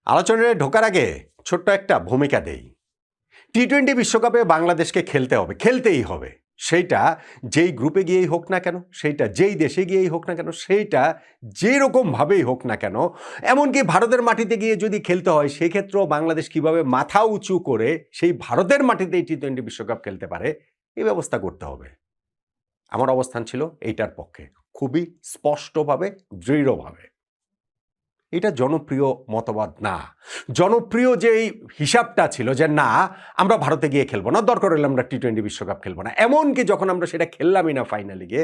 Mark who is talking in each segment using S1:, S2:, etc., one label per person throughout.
S1: আলোচনায় ঢোকার আগে ছোট্ট একটা ভূমিকা দেই। টি-20 বিশ্বকাপে বাংলাদেশকে খেলতে হবে, খেলতেই হবে। সেইটা যেই গ্রুপে গিয়েই হোক না কেন, সেইটা যেই দেশে গিয়েই হোক না কেন, সেইটা যেরকমভাবেই হোক না কেন, এমনকি ভারতের মাটিতে গিয়ে যদি খেলতে হয় সেক্ষেত্রেও বাংলাদেশ কিভাবে মাথা উঁচু করে সেই ভারতের মাটিতেই টি-20 বিশ্বকাপ খেলতে পারে এই ব্যবস্থা করতে হবে। আমার অবস্থান ছিল এইটার পক্ষে, খুবই স্পষ্টভাবে, দৃঢ়ভাবে। এটা জনপ্রিয় মতবাদ না। জনপ্রিয় যেই হিসাবটা ছিল যে না, আমরা ভারতে গিয়ে খেলবো না, দরকার হলে আমরা টি-20 বিশ্বকাপ খেলবো না। এমনকি যখন আমরা সেটা খেললামই না ফাইনালে গিয়ে,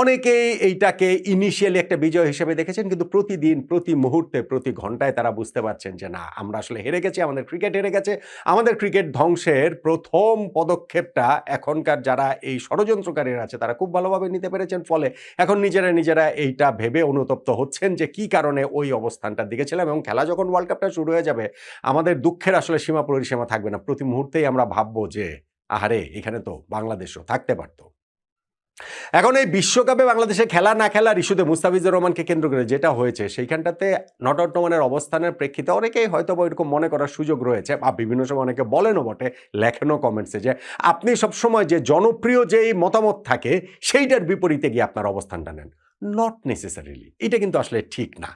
S1: অনেকেই এইটাকে ইনিশিয়ালি একটা বিজয় হিসেবে দেখেছেন, কিন্তু প্রতিদিন, প্রতি মুহূর্তে, প্রতি ঘন্টায় তারা বুঝতে পারছেন যে না, আমরা আসলে হেরে গেছি, আমাদের ক্রিকেট হেরে গেছে। আমাদের ক্রিকেট ধ্বংসের প্রথম পদক্ষেপটা এখনকার যারা এই ষড়যন্ত্রকারীরা আছে তারা খুব ভালোভাবে নিতে পেরেছেন। ফলে এখন নিজেরা এইটা ভেবে অনুতপ্ত হচ্ছেন যে কি কারণে ওই অবস্থানটার দিকে ছিলাম। এবং খেলা যখন ওয়ার্ল্ড কাপটা শুরু হয়ে যাবে, আমাদের দুঃখের আসলে সীমা পরিসীমা থাকবে না। প্রতি মুহূর্তেই আমরা ভাববো যে আহারে, এখানে তো বাংলাদেশও থাকতে পারত। এখন এই বিশ্বকাপে বাংলাদেশে খেলা না খেলার ইস্যুতে মুস্তাফিজুর রহমানকে কেন্দ্র করে যেটা হয়েছে, সেইখানটাতে নট আউট নোমানের অবস্থানের প্রেক্ষিতে অনেকেই হয়তো এরকম মনে করার সুযোগ রয়েছে, বা বিভিন্ন সময় অনেকে বলেনও বটে, লেখেনও কমেন্টসে, যে আপনি সবসময় যে জনপ্রিয় যেই মতামত থাকে সেইটার বিপরীতে গিয়ে আপনার অবস্থানটা নেন। নট নেসেসারিলি, এটা কিন্তু আসলে ঠিক না।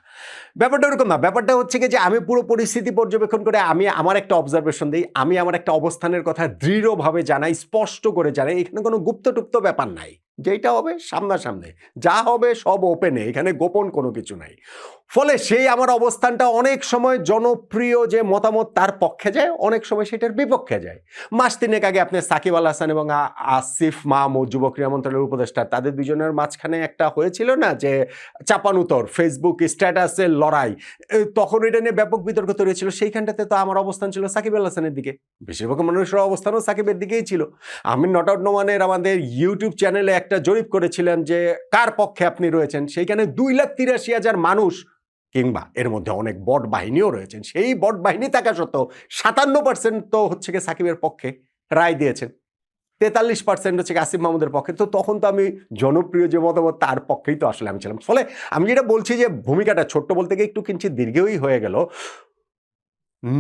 S1: ব্যাপারটা ওরকম না। ব্যাপারটা হচ্ছে কি যে আমি পুরো পরিস্থিতি পর্যবেক্ষণ করে আমি আমার একটা অবজারভেশন দিই, আমি আমার একটা অবস্থানের কথা দৃঢ়ভাবে জানাই, স্পষ্ট করে জানাই। এখানে কোনো গুপ্তটুপ্ত ব্যাপার নাই। যেইটা হবে সামনাসামনি, যা হবে সব ওপেনে, এখানে গোপন কোনো কিছু নাই। ফলে সেই আমার অবস্থানটা অনেক সময় জনপ্রিয় যে মতামত তার পক্ষে যায়, অনেক সময় সেটার বিপক্ষে যায়। মাস তিনেক আগে আপনি সাকিব আল হাসান এবং আসিফ মাহমুদ, যুব ক্রীড়া মন্ত্রণালয়ের উপদেষ্টা, তাদের দুজনের মাঝখানে একটা হয়েছিল না যে চাপানুতর ফেসবুক স্ট্যাটাসের লড়াই, তখন এটা নিয়ে ব্যাপক বিতর্ক তৈরি ছিল। সেইখানটাতে তো আমার অবস্থান ছিল সাকিব আল হাসানের দিকে, বেশিরভাগ মানুষের অবস্থানও সাকিবের দিকেই ছিল। আমি নট আউট নোমানের আমাদের ইউটিউব চ্যানেলে একটা জরিপ করেছিলাম যে কার পক্ষে আপনি রয়েছেন, সেইখানে 2,83,000 মানুষ, কিংবা এর মধ্যে অনেক বট বাহিনীও রয়েছেন, সেই বট বাহিনী থাকা সত্ত্বেও 57% তো হচ্ছে গিয়ে সাকিবের পক্ষে রায় দিয়েছেন, 43% হচ্ছে আসিফ মাহমুদের পক্ষে। তো তখন তো আমি জনপ্রিয় যে মতামত তার পক্ষেই তো আসলে আমি ছিলাম। ফলে আমি যেটা বলছি যে ভূমিকাটা ছোট্ট বলতে গিয়ে একটু কিঞ্চিৎ দীর্ঘই হয়ে গেল।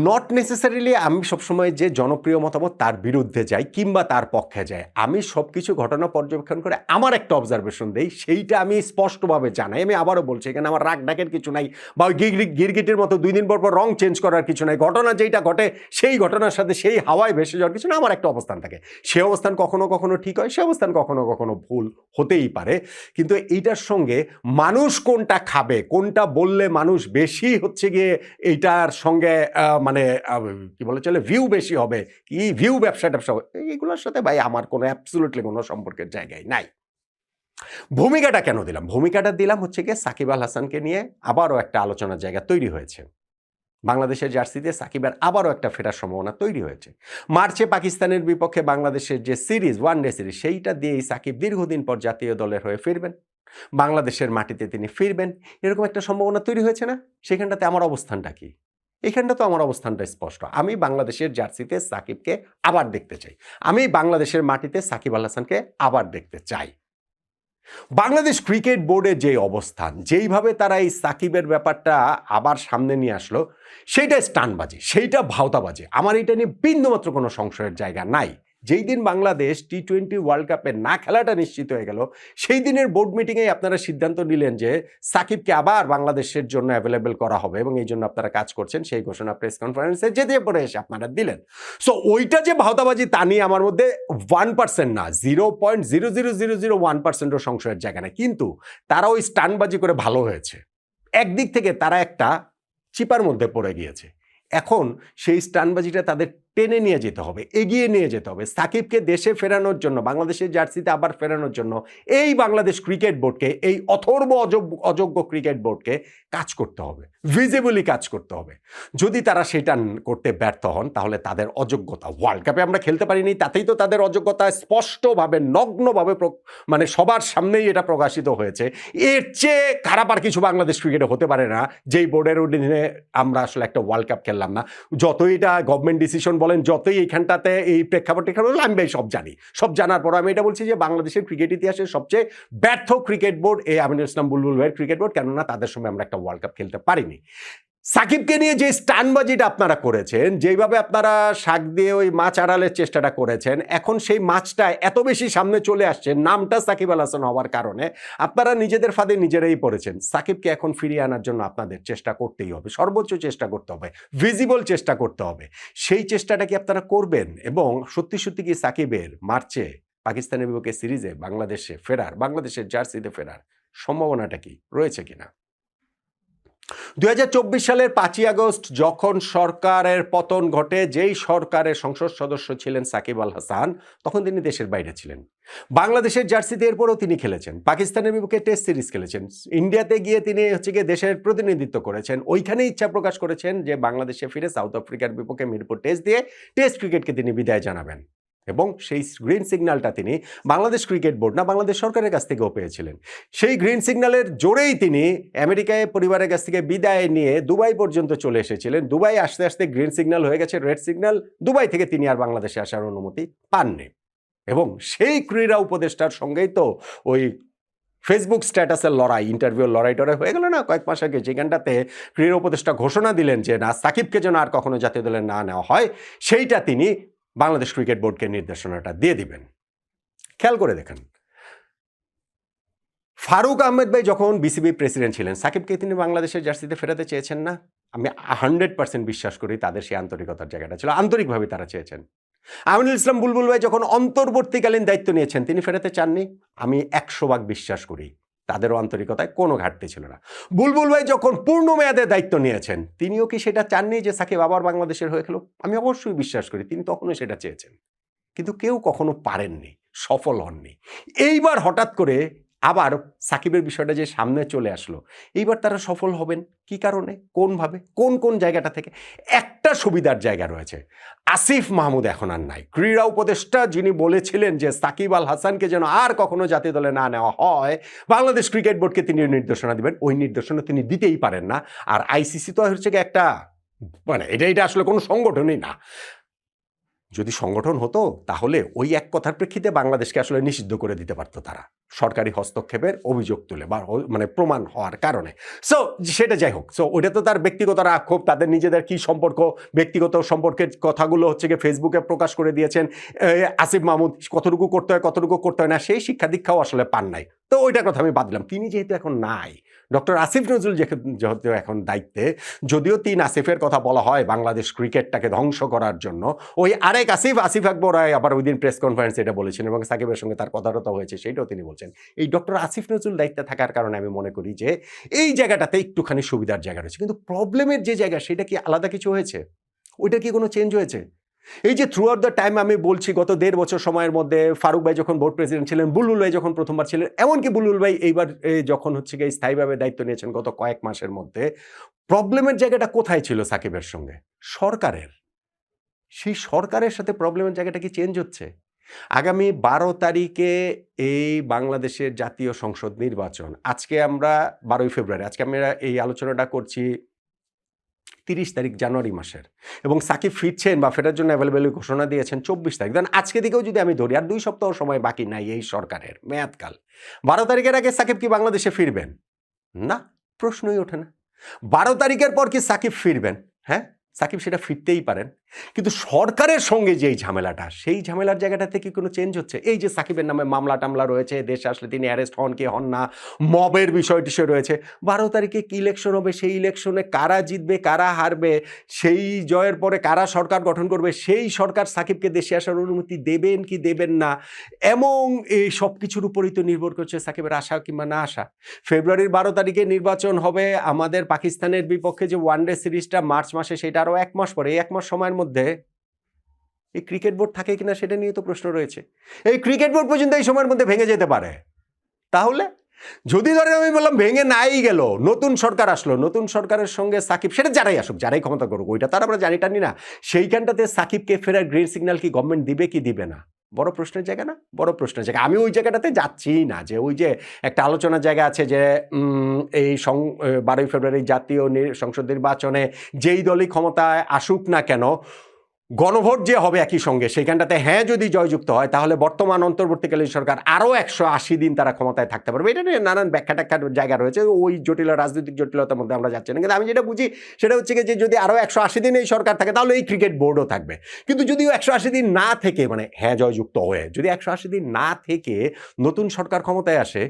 S1: নট নেসেসারিলি আমি সবসময় যে জনপ্রিয় মতামত তার বিরুদ্ধে যাই কিংবা তার পক্ষে যাই। আমি সবকিছু ঘটনা পর্যবেক্ষণ করে আমার একটা অবজারভেশন দেই, সেইটা আমি স্পষ্টভাবে জানাই। আমি আবারও বলছি, এখানে আমার রাগ ডাকের কিছু নাই, বা ওই গিরগিটির মতো 2 দিন পর পর রং চেঞ্জ করার কিছু নাই। ঘটনা যেইটা ঘটে সেই ঘটনার সাথে সেই হাওয়ায় ভেসে যাওয়ার কিছু না। আমার একটা অবস্থান থাকে, সে অবস্থান কখনো কখনো ঠিক হয়, সে অবস্থান কখনো কখনো ভুল হতেই পারে। কিন্তু এইটার সঙ্গে মানুষ কোনটা খাবে, কোনটা বললে মানুষ বেশি হচ্ছে গিয়ে এইটার সঙ্গে মানে কি বলে চলে, ভিউ বেশি হবে, কি ভিউ ব্যবসা হবে, এইগুলোর সাথে ভাই আমার কোনো অ্যাবসলিউটলি কোনো সম্পর্কের জায়গায় নাই। ভূমিকাটা কেন দিলাম? ভূমিকাটা দিলাম হচ্ছে গিয়ে সাকিব আল হাসানকে নিয়ে আবারও একটা আলোচনার জায়গা তৈরি হয়েছে। বাংলাদেশের জার্সিতে সাকিবের আবারও একটা ফেরার সম্ভাবনা তৈরি হয়েছে। মার্চে পাকিস্তানের বিপক্ষে বাংলাদেশের যে সিরিজ, ওয়ানডে সিরিজ, সেইটা দিয়েই সাকিব দীর্ঘদিন পর জাতীয় দলের হয়ে ফিরবেন, বাংলাদেশের মাটিতে তিনি ফিরবেন, এরকম একটা সম্ভাবনা তৈরি হয়েছে না? সেখানটাতে আমার অবস্থানটা কি? এখানটা তো আমার অবস্থানটা স্পষ্ট। আমি বাংলাদেশের জার্সিতে সাকিবকে আবার দেখতে চাই। আমি বাংলাদেশের মাটিতে সাকিব আল হাসানকে আবার দেখতে চাই। বাংলাদেশ ক্রিকেট বোর্ডের যে অবস্থান, যেইভাবে তারা এই সাকিবের ব্যাপারটা আবার সামনে নিয়ে আসলো, সেইটা স্টানবাজি, সেইটা ভাওতাবাজি। আমার এটা নিয়ে বিন্দুমাত্র কোনো সংশয়ের জায়গা নাই। যেই দিন বাংলাদেশ টি-20 ওয়ার্ল্ড কাপে না খেলাটা নিশ্চিত হয়ে গেল, সেই দিনের বোর্ড মিটিংয়ে আপনারা সিদ্ধান্ত নিলেন যে সাকিবকে আবার বাংলাদেশের জন্য অ্যাভেলেবেল করা হবে এবং এই জন্য আপনারা কাজ করছেন। সেই ঘোষণা প্রেস কনফারেন্সে যেতে পরে এসে আপনারা দিলেন। সো ওইটা যে ভাওতাবাজি, তা নিয়ে আমার মধ্যে 1% না, 0.00001%ও সংশয়ের জায়গা নেই। কিন্তু তারা ওই স্টানবাজি করে ভালো হয়েছে। একদিক থেকে তারা একটা চিপার মধ্যে পড়ে গিয়েছে। এখন সেই স্টানবাজিটা তাদের টেনে নিয়ে যেতে হবে, এগিয়ে নিয়ে যেতে হবে। সাকিবকে দেশে ফেরানোর জন্য, বাংলাদেশের জার্সিতে আবার ফেরানোর জন্য এই বাংলাদেশ ক্রিকেট বোর্ডকে, এই অথর্ব অযোগ্য ক্রিকেট বোর্ডকে কাজ করতে হবে, ভিজিবলি কাজ করতে হবে। যদি তারা সেটা করতে ব্যর্থ হন, তাহলে তাদের অযোগ্যতা, ওয়ার্ল্ড কাপে আমরা খেলতে পারিনি তাতেই তো তাদের অযোগ্যতা স্পষ্টভাবে, নগ্নভাবে, মানে সবার সামনেই এটা প্রকাশিত হয়েছে। এর চেয়ে খারাপ আর কিছু বাংলাদেশ ক্রিকেটে হতে পারে না, যেই বোর্ডের অধীনে আমরা আসলে একটা ওয়ার্ল্ড কাপ খেললাম না। যতই এটা গভর্নমেন্ট ডিসিশন বলেন, যতই এইখানটাতে এই প্রেক্ষাপট আমি ভাই সব জানি, সব জানার পর আমি এটা বলছি যে বাংলাদেশের ক্রিকেট ইতিহাসের সবচেয়ে ব্যর্থ ক্রিকেট বোর্ড এই আমিনুল ইসলাম বুলবুল ভাইয়ের ক্রিকেট বোর্ড, কেননা তাদের সময় আমরা একটা ওয়ার্ল্ড কাপ খেলতে পারিনি। সাকিবকে নিয়ে যে স্টানবাজিটা আপনারা করেছেন, যেইভাবে আপনারা শাক দিয়ে ওই মাছ আড়ালের চেষ্টাটা করেছেন, এখন সেই মাছটা এত বেশি সামনে চলে আসছে নামটা সাকিব আল হাসান হওয়ার কারণে আপনারা নিজেদের ফাঁদে নিজেরাই পড়েছেন। সাকিবকে এখন ফিরিয়ে আনার জন্য আপনাদের চেষ্টা করতেই হবে, সর্বোচ্চ চেষ্টা করতে হবে, ভিজিবল চেষ্টা করতে হবে। সেই চেষ্টাটা কি আপনারা করবেন? এবং সত্যি সত্যি কি সাকিবের মার্চে পাকিস্তানের বিপক্ষে সিরিজে বাংলাদেশে ফেরার, বাংলাদেশের জার্সিতে ফেরার সম্ভাবনাটা কি রয়েছে কিনা? 2024 সালের 5ই আগস্ট যখন সরকারের পতন ঘটে, যেই সরকারের সংসদ সদস্য ছিলেন সাকিব আল হাসান, তখন তিনি দেশের বাইরে ছিলেন। বাংলাদেশের জার্সিতে এরপরও তিনি খেলেছেন, পাকিস্তানের বিপক্ষে টেস্ট সিরিজ খেলেছেন, ইন্ডিয়াতে গিয়ে তিনি দেশের প্রতিনিধিত্ব করেছেন। ওইখানে ইচ্ছা প্রকাশ করেছেন যে বাংলাদেশে ফিরে সাউথ আফ্রিকার বিপক্ষে মিরপুর টেস্ট দিয়ে টেস্ট ক্রিকেটকে তিনি বিদায় জানাবেন। এবং সেই গ্রিন সিগন্যালটা তিনি বাংলাদেশ ক্রিকেট বোর্ড না, বাংলাদেশ সরকারের কাছ থেকেও পেয়েছিলেন। সেই গ্রিন সিগন্যালের জোরেই তিনি আমেরিকায় পরিবারের কাছ থেকে বিদায় নিয়ে দুবাই পর্যন্ত চলে এসেছিলেন। দুবাই আসতে আসতে গ্রিন সিগন্যাল হয়ে গেছে রেড সিগন্যাল, দুবাই থেকে তিনি আর বাংলাদেশে আসার অনুমতি পাননি। এবং সেই ক্রীড়া উপদেষ্টার সঙ্গেই তো ওই ফেসবুক স্ট্যাটাসের লড়াই, ইন্টারভিউর লড়াই টড়াই হয়ে গেল না কয়েক মাস আগে, যেখানটাতে ক্রীড়া উপদেষ্টা ঘোষণা দিলেন যে না, সাকিবকে যেন আর কখনো জাতীয় দলে না নেওয়া হয়, সেইটা তিনি বাংলাদেশ ক্রিকেট বোর্ডকে নির্দেশনাটা দিয়ে দিবেন। খেয়াল করে দেখেন, ফারুক আহমেদ ভাই যখন বিসিবি প্রেসিডেন্ট ছিলেন, সাকিবকে তিনি বাংলাদেশের জার্সিতে ফেরাতে চেয়েছেন না? আমি 100% বিশ্বাস করি তাদের সেই আন্তরিকতার জায়গাটা ছিল, আন্তরিকভাবে তারা চেয়েছেন। আমিনুল ইসলাম বুলবুল ভাই যখন অন্তর্বর্তীকালীন দায়িত্ব নিয়েছেন, তিনি ফেরাতে চাননি? আমি 100% বিশ্বাস করি তাদেরও আন্তরিকতায় কোনো ঘাটতি ছিল না। বুলবুল ভাই যখন পূর্ণ মেয়াদে দায়িত্ব নিয়েছেন, তিনিও কি সেটা চাননি যে সাকিব আবার বাংলাদেশের হয়ে খেলো? আমি অবশ্যই বিশ্বাস করি তিনি তখনও সেটা চেয়েছেন, কিন্তু কেউ কখনো পারেননি, সফল হননি। এইবার হঠাৎ করে আবার সাকিবের বিষয়টা যে সামনে চলে আসলো, এইবার তারা সফল হবেন কি কারণে, কোনভাবে, কোন কোন জায়গাটা থেকে? একটা সুবিধার জায়গা রয়েছে, আসিফ মাহমুদ এখন আর নাই। ক্রীড়া উপদেষ্টা যিনি বলেছিলেন যে সাকিব আল হাসানকে যেন আর কখনো জাতীয় দলে না নেওয়া হয়, বাংলাদেশ ক্রিকেট বোর্ডকে তিনি নির্দেশনা দিবেন, ওই নির্দেশনা তিনি দিতেই পারেন না। আর আইসিসি তো হচ্ছে একটা মানে এটা আসলে কোনো সংগঠনই না। যদি সংগঠন হতো তাহলে ওই এক কথার প্রেক্ষিতে বাংলাদেশকে আসলে নিষিদ্ধ করে দিতে পারতো তারা, সরকারি হস্তক্ষেপের অভিযোগ তুলে বা মানে প্রমাণ হওয়ার কারণে। সো সেটা যাই হোক, সো ওটা তো তার ব্যক্তিগত রাক্ষোভ, তাদের নিজেদের কি সম্পর্ক, ব্যক্তিগত সম্পর্কের কথাগুলো হচ্ছে গিয়ে ফেসবুকে প্রকাশ করে দিয়েছেন। আসিফ মাহমুদ কতটুকু করতে হয় না, সেই শিক্ষা দীক্ষাও আসলে পান নাই। তো ওইটার কথা আমি বাদলাম। তিনি যেহেতু এখন নাই, ডক্টর আসিফ নজরুল যেহেতু এখন দায়িত্বে, যদিও আসিফের কথা বলা হয় বাংলাদেশ ক্রিকেটটাকে ধ্বংস করার জন্য, ওই আরেক আসিফ আকবর রায় আবার ওই দিন প্রেস কনফারেন্সে এটা বলেছেন এবং সাকিবের সঙ্গে তার কথাটা হয়েছে, সেটাও তিনি বলছেন। এই ডক্টর আসিফ নজরুল দায়িত্বে থাকার কারণে আমি মনে করি যে এই জায়গাটাতে একটুখানি সুবিধার জায়গা রয়েছে, কিন্তু প্রবলেমের যে জায়গা সেটা কি আলাদা কিছু হয়েছে? ওইটা কি কোনো চেঞ্জ হয়েছে? এই যে থ্রু আউট দ্য টাইম আমি বলছি, গত 1.5 বছর সময়ের মধ্যে ফারুক ভাই যখন বোর্ড প্রেসিডেন্ট ছিলেন, বুলবুল ভাই যখন প্রথমবার ছিলেন, এমনকি বুলবুল ভাই এইবার যখন হচ্ছে গিয়ে স্থায়ীভাবে দায়িত্ব নিয়েছেন গত কয়েক মাসের মধ্যে, প্রবলেমের জায়গাটা কোথায় ছিল সাকিবের সঙ্গে? সরকারের। সেই সরকারের সাথে প্রবলেমের জায়গাটা কি চেঞ্জ হচ্ছে? আগামী 12 তারিখে এই বাংলাদেশের জাতীয় সংসদ নির্বাচন। আজকে আমরা 12ই ফেব্রুয়ারি, আজকে আমরা এই আলোচনাটা করছি 30 তারিখ জানুয়ারি মাসের, এবং সাকিব ফিরছেন বা ফেরার জন্য অ্যাভেলেবেল ঘোষণা দিয়েছেন 24 তারিখ। দেন আজকে দিকেও যদি আমি ধরি, আর 2 সপ্তাহ সময় বাকি নাই এই সরকারের মেয়াদকাল। 12 তারিখের আগে সাকিব কি বাংলাদেশে ফিরবেন? না, প্রশ্নই ওঠে না। 12 তারিখের পর কি সাকিব ফিরবেন? হ্যাঁ, সাকিব সেটা ফিরতেই পারেন, কিন্তু সরকারের সঙ্গে যেই ঝামেলাটা, সেই ঝামেলার জায়গাটাতে কি কোনো চেঞ্জ হচ্ছে? এই যে সাকিবের নামে মামলা টামলা রয়েছে, দেশে আসলে তিনি অ্যারেস্ট হন কি হন না, মবের বিষয় টিষয় রয়েছে। 12 তারিখে কি ইলেকশন হবে, সেই ইলেকশনে কারা জিতবে কারা হারবে, সেই জয়ের পরে কারা সরকার গঠন করবে, সেই সরকার সাকিবকে দেশে আসার অনুমতি দেবেন কি দেবেন না, এবং এই সব কিছুর উপরই তো নির্ভর করছে সাকিবের আসা কিংবা না আসা। ফেব্রুয়ারির 12 তারিখে নির্বাচন হবে, আমাদের পাকিস্তানের বিপক্ষে যে ওয়ানডে সিরিজটা মার্চ মাসে, সেটা আরও 1 মাস পরে। এই 1 মাস সময়ের মধ্যে এই ক্রিকেট বোর্ড থাকে কিনা সেটা নিয়ে তো প্রশ্ন রয়েছে। এই ক্রিকেট বোর্ড পর্যন্ত এই সময়ের মধ্যে ভেঙে যেতে পারে। তাহলে যদি ধরেন আমি বললাম ভেঙে নাই গেল, নতুন সরকার আসলো, নতুন সরকারের সঙ্গে সাকিব, সেটা যারাই আসুক, যারাই ক্ষমতা করুক, ওইটা তার আমরা জানি টানি না, সেইখানটাতে সাকিবকে ফেরার গ্রিন সিগন্যাল কি গভর্নমেন্ট দিবে কি দিবে না? বড় প্রশ্নের জায়গা না? বড় প্রশ্নের জায়গা। আমি ওই জায়গাটাতে যাচ্ছি না, যে ওই যে একটা আলোচনার জায়গা আছে যে এই 12ই ফেব্রুয়ারি জাতীয় সংসদ নির্বাচনে যেই দলই ক্ষমতায় আসুক না কেন, গণভোট যে হবে একই সঙ্গে সেইখানটাতে হ্যাঁ যদি জয়যুক্ত হয় তাহলে বর্তমান অন্তর্বর্তীকালীন সরকার আরও 180 দিন তারা ক্ষমতায় থাকতে পারবে। এটা নিয়ে নানান ব্যাখ্যা ট্যাখ্যার জায়গা রয়েছে, ওই জটিল রাজনৈতিক জটিলতার মধ্যে আমরা যাচ্ছি না। কিন্তু আমি যেটা বুঝি সেটা হচ্ছে যে যদি আরও 180 দিন এই সরকার থাকে তাহলে এই ক্রিকেট বোর্ডও থাকবে। কিন্তু যদিও 180 দিন না থেকে, মানে হ্যাঁ জয়যুক্ত হয়ে যদি 180 দিন না থেকে নতুন সরকার ক্ষমতায় আসে,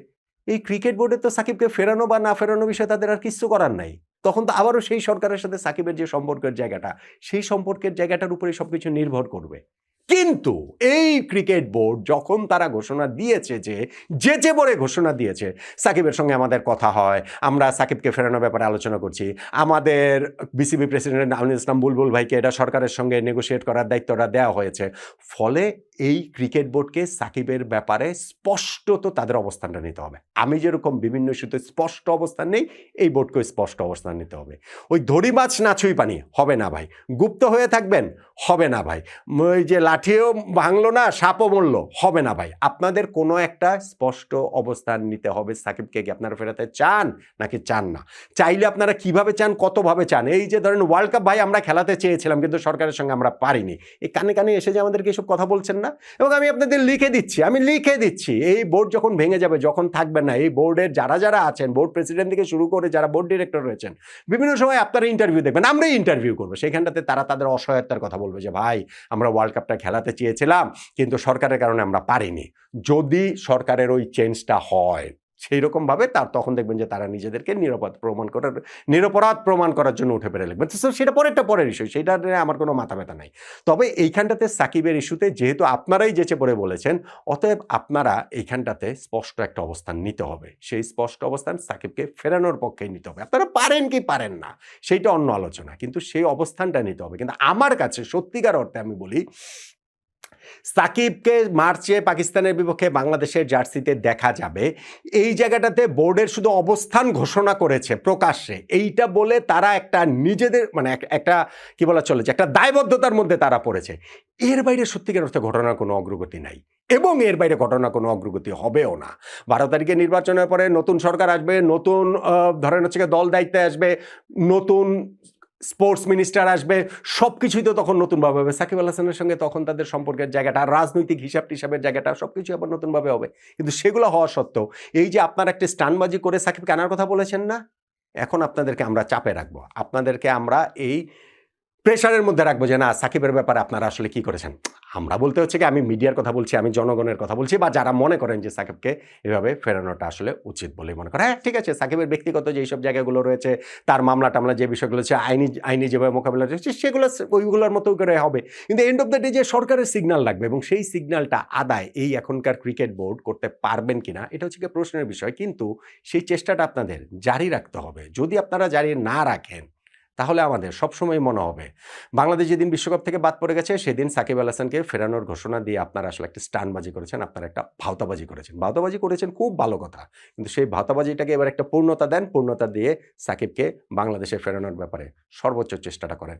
S1: এই ক্রিকেট বোর্ডে তো সাকিবকে ফেরানো বা না ফেরানো বিষয়ে তাদের আর কিছু করার নাই। তখন তো আবারও সেই সরকারের সাথে সাকিবের যে সম্পর্কের জায়গাটা, সেই সম্পর্কের জায়গাটার উপরে সবকিছু নির্ভর করবে। কিন্তু এই ক্রিকেট বোর্ড যখন তারা ঘোষণা দিয়েছে, যে বলে ঘোষণা দিয়েছে সাকিবের সঙ্গে আমাদের কথা হয়, আমরা সাকিবকে ফেরানোর ব্যাপারে আলোচনা করছি, আমাদের বিসিবি প্রেসিডেন্ট আমিনুল ইসলাম বুলবুল ভাইকে এটা সরকারের সঙ্গে নেগোশিয়েট করার দায়িত্বটা দেওয়া হয়েছে, ফলে এই ক্রিকেট বোর্ডকে সাকিবের ব্যাপারে স্পষ্টত তাদের অবস্থানটা নিতে হবে। আমি যেরকম বিভিন্ন ইস্যুতে স্পষ্ট অবস্থান নেই, এই বোর্ডকে স্পষ্ট অবস্থান নিতে হবে। ওই ধরি মাছ না ছুঁই পানি হবে না ভাই, গুপ্ত হয়ে থাকবেন হবে না ভাই, ওই যে লাঠিও ভাঙলো না সাপও মরল হবে না ভাই। আপনাদের কোনো একটা স্পষ্ট অবস্থান নিতে হবে। সাকিবকে কি আপনারা ফেরাতে চান নাকি চান না? চাইলে আপনারা কিভাবে চান, কতভাবে চান? এই যে ধরেন ওয়ার্ল্ড কাপ ভাই আমরা খেলাতে চেয়েছিলাম কিন্তু সরকারের সঙ্গে আমরা পারিনি, এই কানে কানে এসে যে আমাদেরকে এসব কথা বলছেন না। এবং আমি আপনাদের লিখে দিচ্ছি এই বোর্ড যখন ভেঙে যাবে, যখন থাকবেন না, এই বোর্ডের যারা আছেন, বোর্ড প্রেসিডেন্ট থেকে শুরু করে যারা বোর্ড ডিরেক্টর রয়েছেন, বিভিন্ন সময় আপনারা ইন্টারভিউ দেখবেন, আমরাই ইন্টারভিউ করবো, সেইখানটাতে তারা তাদের অসহায়তার কথা বলবে যে ভাই আমরা ওয়ার্ল্ড কাপটা খেলাতে চেয়েছিলাম কিন্তু সরকারের কারণে আমরা পারিনি। যদি সরকারের ওই চেঞ্জটা হয় সেই রকমভাবে তখন দেখবেন যে তারা নিজেদেরকে নিরপরাধ প্রমাণ করার জন্য উঠে পেরে লিখবেন। সেটা পরের ইস্যু, সেটা নিয়ে আমার কোনো মাথা ব্যথা নাই। তবে এইখানটাতে সাকিবের ইস্যুতে যেহেতু আপনারাই যেচে পড়ে বলেছেন, অতএব আপনারা এইখানটাতে স্পষ্ট একটা অবস্থান নিতে হবে। সেই স্পষ্ট অবস্থান সাকিবকে ফেরানোর পক্ষেই নিতে হবে। আপনারা পারেন কি পারেন না সেইটা অন্য আলোচনা, কিন্তু সেই অবস্থানটা নিতে হবে। কিন্তু আমার কাছে সত্যিকার অর্থে আমি বলি, সাকিবকে মার্চে পাকিস্তানের বিপক্ষে বাংলাদেশের জার্সিতে দেখা যাবে, এই জায়গাটাতে বোর্ডের শুধু অবস্থান ঘোষণা করেছে প্রকাশ্যে, এইটা বলে তারা একটা নিজেদের মানে একটা কি বলা চলে যে একটা দায়বদ্ধতার মধ্যে তারা পড়েছে। এর বাইরে সত্যিকার অর্থে ঘটনার কোনো অগ্রগতি নাই এবং এর বাইরে ঘটনা কোনো অগ্রগতি হবেও না। 12 তারিখে নির্বাচনের পরে নতুন সরকার আসবে, নতুন ধরেন হচ্ছে দল দায়িত্বে আসবে, নতুন স্পোর্টস মিনিস্টার আসবে, সব কিছুই তো তখন নতুনভাবে হবে। সাকিব আল হাসানের সঙ্গে তখন তাদের সম্পর্কের জায়গাটা, রাজনৈতিক হিসাব টিসাবের জায়গাটা সব কিছু আবার নতুনভাবে হবে। কিন্তু সেগুলো হওয়া সত্ত্বেও এই যে আপনারা একটা স্টানবাজি করে সাকিবকে আনার কথা বলেছেন না, এখন আপনাদেরকে আমরা চাপে রাখবো, আপনাদেরকে আমরা এই প্রেশারের মধ্যে রাখবো যে না সাকিবের ব্যাপারে আপনারা আসলে কি করেছেন। আমরা বলতে হচ্ছে কি, আমি মিডিয়ার কথা বলছি, আমি জনগণের কথা বলছি, বা যারা মনে করেন যে সাকিবকে এভাবে ফেরানোটা আসলে উচিত বলে মনে করে। হ্যাঁ ঠিক আছে, সাকিবের ব্যক্তিগত যেসব জায়গাগুলো রয়েছে, তার মামলা টামলা যে বিষয়গুলো হচ্ছে, আইনি যেভাবে মোকাবিলা রয়েছে সেগুলো ওইগুলোর মতো করে হবে। কিন্তু এন্ড অফ দ্য ডে যে সরকারের সিগন্যাল লাগবে এবং সেই সিগন্যালটা আদায় এই এখনকার ক্রিকেট বোর্ড করতে পারবেন কিনা এটা হচ্ছে কি প্রশ্নের বিষয়। কিন্তু সেই চেষ্টাটা আপনাদের জারি রাখতে হবে। যদি আপনারা জারি না রাখেন তাহলে আমাদের সবসময় মনে হবে বাংলাদেশ যেদিন বিশ্বকাপ থেকে বাদ পড়ে গেছে সেদিন সাকিব আল হাসানকে ফেরানোর ঘোষণা দিয়ে আপনারা আসলে একটা স্টানবাজি করেছেন, আপনারা একটা ভাওতাবাজি করেছেন, খুব ভালো কথা। কিন্তু সেই ভাওতাবাজিটাকে এবার একটা পূর্ণতা দেন, পূর্ণতা দিয়ে সাকিবকে বাংলাদেশে ফেরানোর ব্যাপারে সর্বোচ্চ চেষ্টাটা করেন।